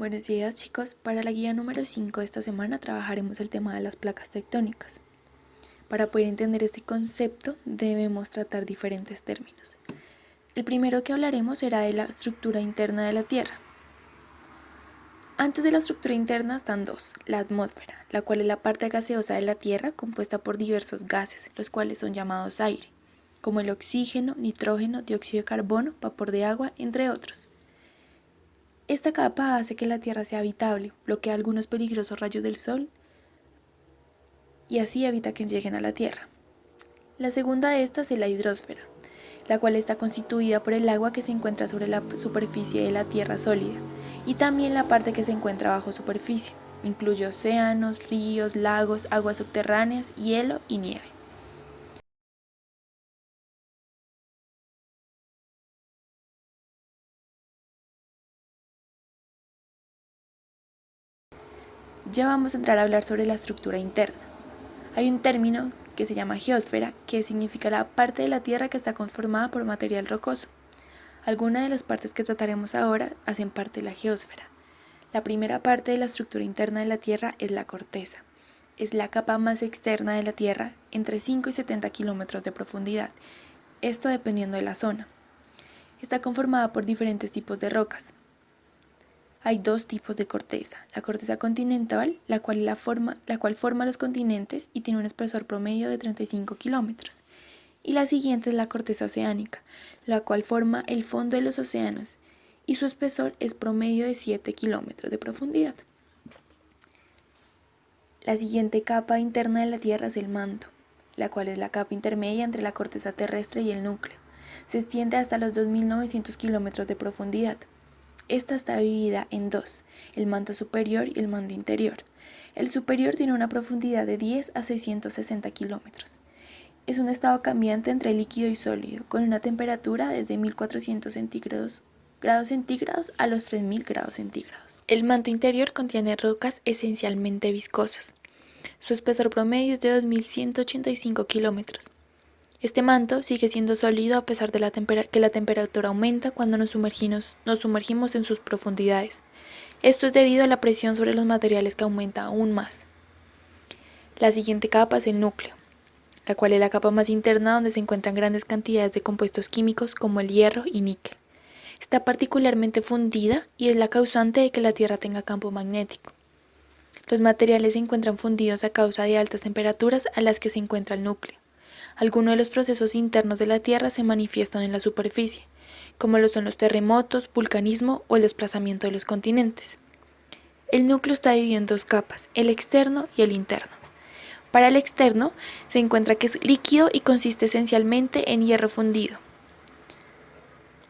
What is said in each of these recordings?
Buenos días chicos, para la guía número 5 de esta semana trabajaremos el tema de las placas tectónicas. Para poder entender este concepto debemos tratar diferentes términos. El primero que hablaremos será de la estructura interna de la Tierra. Antes de la estructura interna están dos: la atmósfera, la cual es la parte gaseosa de la Tierra compuesta por diversos gases, los cuales son llamados aire, como el oxígeno, nitrógeno, dióxido de carbono, vapor de agua, entre otros. Esta capa hace que la Tierra sea habitable, bloquea algunos peligrosos rayos del Sol y así evita que lleguen a la Tierra. La segunda de estas es la hidrosfera, la cual está constituida por el agua que se encuentra sobre la superficie de la Tierra sólida y también la parte que se encuentra bajo superficie. Incluye océanos, ríos, lagos, aguas subterráneas, hielo y nieve. Ya vamos a entrar a hablar sobre la estructura interna. Hay un término que se llama geósfera, que significa la parte de la Tierra que está conformada por material rocoso. Algunas de las partes que trataremos ahora hacen parte de la geósfera. La primera parte de la estructura interna de la Tierra es la corteza. Es la capa más externa de la Tierra, entre 5 y 70 kilómetros de profundidad, esto dependiendo de la zona. Está conformada por diferentes tipos de rocas. Hay dos tipos de corteza: la corteza continental, la cual forma los continentes y tiene un espesor promedio de 35 kilómetros. Y la siguiente es la corteza oceánica, la cual forma el fondo de los océanos y su espesor es promedio de 7 kilómetros de profundidad. La siguiente capa interna de la Tierra es el manto, la cual es la capa intermedia entre la corteza terrestre y el núcleo. Se extiende hasta los 2.900 kilómetros de profundidad. Esta está dividida en dos: el manto superior y el manto interior. El superior tiene una profundidad de 10 a 660 kilómetros. Es un estado cambiante entre líquido y sólido, con una temperatura desde 1400 grados centígrados a los 3000 grados centígrados. El manto interior contiene rocas esencialmente viscosas. Su espesor promedio es de 2185 kilómetros. Este manto sigue siendo sólido a pesar de que la temperatura aumenta cuando nos sumergimos en sus profundidades. Esto es debido a la presión sobre los materiales que aumenta aún más. La siguiente capa es el núcleo, la cual es la capa más interna donde se encuentran grandes cantidades de compuestos químicos como el hierro y níquel. Está particularmente fundida y es la causante de que la Tierra tenga campo magnético. Los materiales se encuentran fundidos a causa de altas temperaturas a las que se encuentra el núcleo. Algunos de los procesos internos de la Tierra se manifiestan en la superficie, como lo son los terremotos, vulcanismo o el desplazamiento de los continentes. El núcleo está dividido en dos capas: el externo y el interno. Para el externo se encuentra que es líquido y consiste esencialmente en hierro fundido,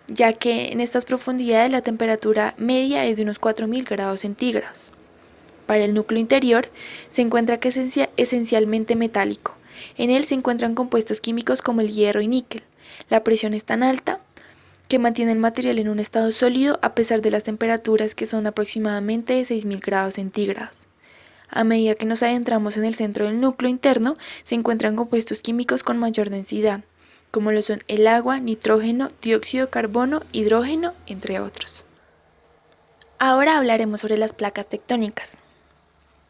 ya que en estas profundidades la temperatura media es de unos 4000 grados centígrados. Para el núcleo interior se encuentra que es esencialmente metálico. En él se encuentran compuestos químicos como el hierro y níquel. La presión es tan alta que mantiene el material en un estado sólido a pesar de las temperaturas, que son aproximadamente de 6000 grados centígrados. A medida que nos adentramos en el centro del núcleo interno, se encuentran compuestos químicos con mayor densidad, como lo son el agua, nitrógeno, dióxido de carbono, hidrógeno, entre otros. Ahora hablaremos sobre las placas tectónicas.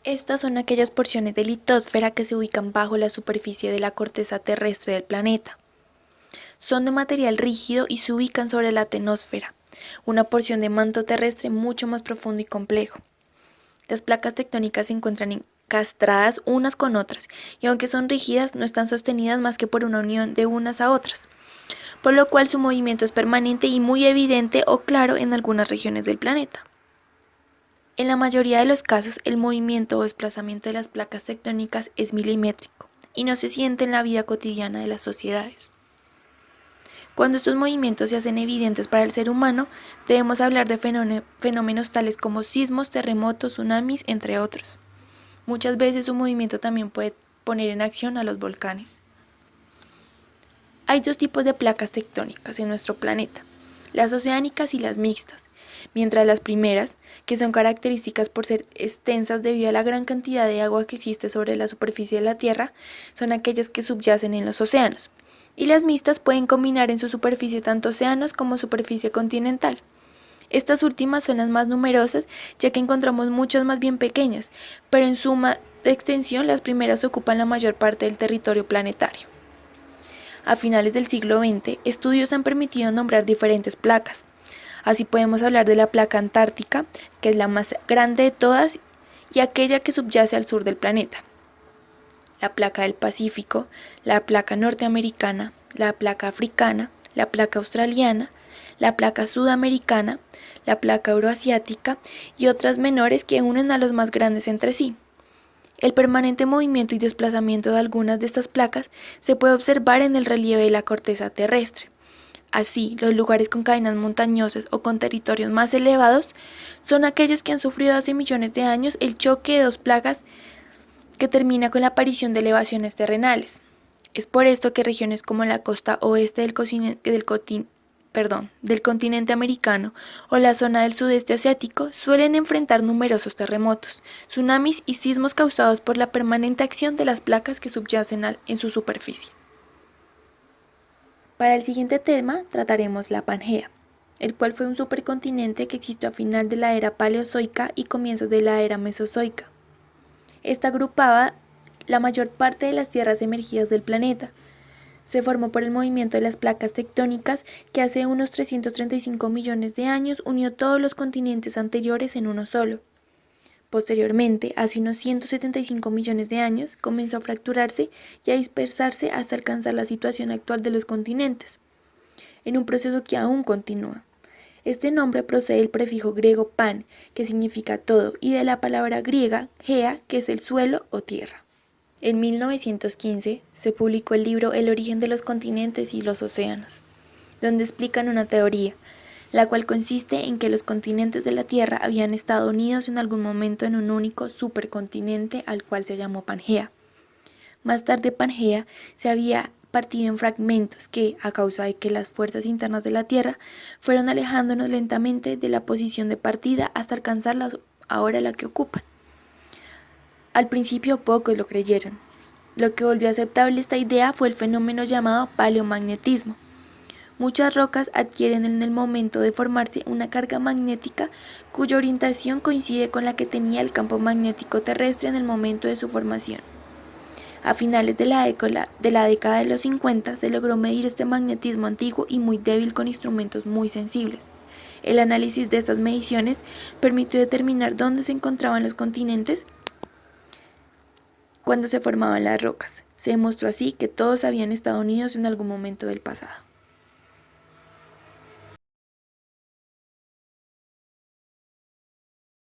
Estas son aquellas porciones de litosfera que se ubican bajo la superficie de la corteza terrestre del planeta. Son de material rígido y se ubican sobre la tenosfera, una porción de manto terrestre mucho más profundo y complejo. Las placas tectónicas se encuentran encastradas unas con otras, y aunque son rígidas, no están sostenidas más que por una unión de unas a otras, por lo cual su movimiento es permanente y muy evidente o claro en algunas regiones del planeta. En la mayoría de los casos, el movimiento o desplazamiento de las placas tectónicas es milimétrico y no se siente en la vida cotidiana de las sociedades. Cuando estos movimientos se hacen evidentes para el ser humano, debemos hablar de fenómenos tales como sismos, terremotos, tsunamis, entre otros. Muchas veces su movimiento también puede poner en acción a los volcanes. Hay dos tipos de placas tectónicas en nuestro planeta: las oceánicas y las mixtas. Mientras las primeras, que son características por ser extensas debido a la gran cantidad de agua que existe sobre la superficie de la Tierra, son aquellas que subyacen en los océanos, y las mixtas pueden combinar en su superficie tanto océanos como superficie continental. Estas últimas son las más numerosas, ya que encontramos muchas más bien pequeñas, pero en suma de extensión las primeras ocupan la mayor parte del territorio planetario. A finales del siglo XX, estudios han permitido nombrar diferentes placas. Así podemos hablar de la placa antártica, que es la más grande de todas y aquella que subyace al sur del planeta. La placa del Pacífico, la placa norteamericana, la placa africana, la placa australiana, la placa sudamericana, la placa euroasiática y otras menores que unen a los más grandes entre sí. El permanente movimiento y desplazamiento de algunas de estas placas se puede observar en el relieve de la corteza terrestre. Así, los lugares con cadenas montañosas o con territorios más elevados son aquellos que han sufrido hace millones de años el choque de dos placas que termina con la aparición de elevaciones terrenales. Es por esto que regiones como la costa oeste del continente americano o la zona del sudeste asiático suelen enfrentar numerosos terremotos, tsunamis y sismos causados por la permanente acción de las placas que subyacen en su superficie. Para el siguiente tema trataremos la Pangea, el cual fue un supercontinente que existió a final de la era paleozoica y comienzos de la era mesozoica. Esta agrupaba la mayor parte de las tierras emergidas del planeta. Se formó por el movimiento de las placas tectónicas que hace unos 335 millones de años unió todos los continentes anteriores en uno solo. Posteriormente, hace unos 175 millones de años, comenzó a fracturarse y a dispersarse hasta alcanzar la situación actual de los continentes, en un proceso que aún continúa. Este nombre procede del prefijo griego pan, que significa todo, y de la palabra griega gea, que es el suelo o tierra. En 1915 se publicó el libro El origen de los continentes y los océanos, donde explican una teoría, la cual consiste en que los continentes de la Tierra habían estado unidos en algún momento en un único supercontinente al cual se llamó Pangea. Más tarde Pangea se había partido en fragmentos que, a causa de que las fuerzas internas de la Tierra fueron alejándonos lentamente de la posición de partida hasta alcanzar ahora la que ocupan. Al principio pocos lo creyeron. Lo que volvió aceptable esta idea fue el fenómeno llamado paleomagnetismo. Muchas rocas adquieren en el momento de formarse una carga magnética cuya orientación coincide con la que tenía el campo magnético terrestre en el momento de su formación. A finales de la década de los 50 se logró medir este magnetismo antiguo y muy débil con instrumentos muy sensibles. El análisis de estas mediciones permitió determinar dónde se encontraban los continentes cuando se formaban las rocas. Se demostró así que todos habían estado unidos en algún momento del pasado.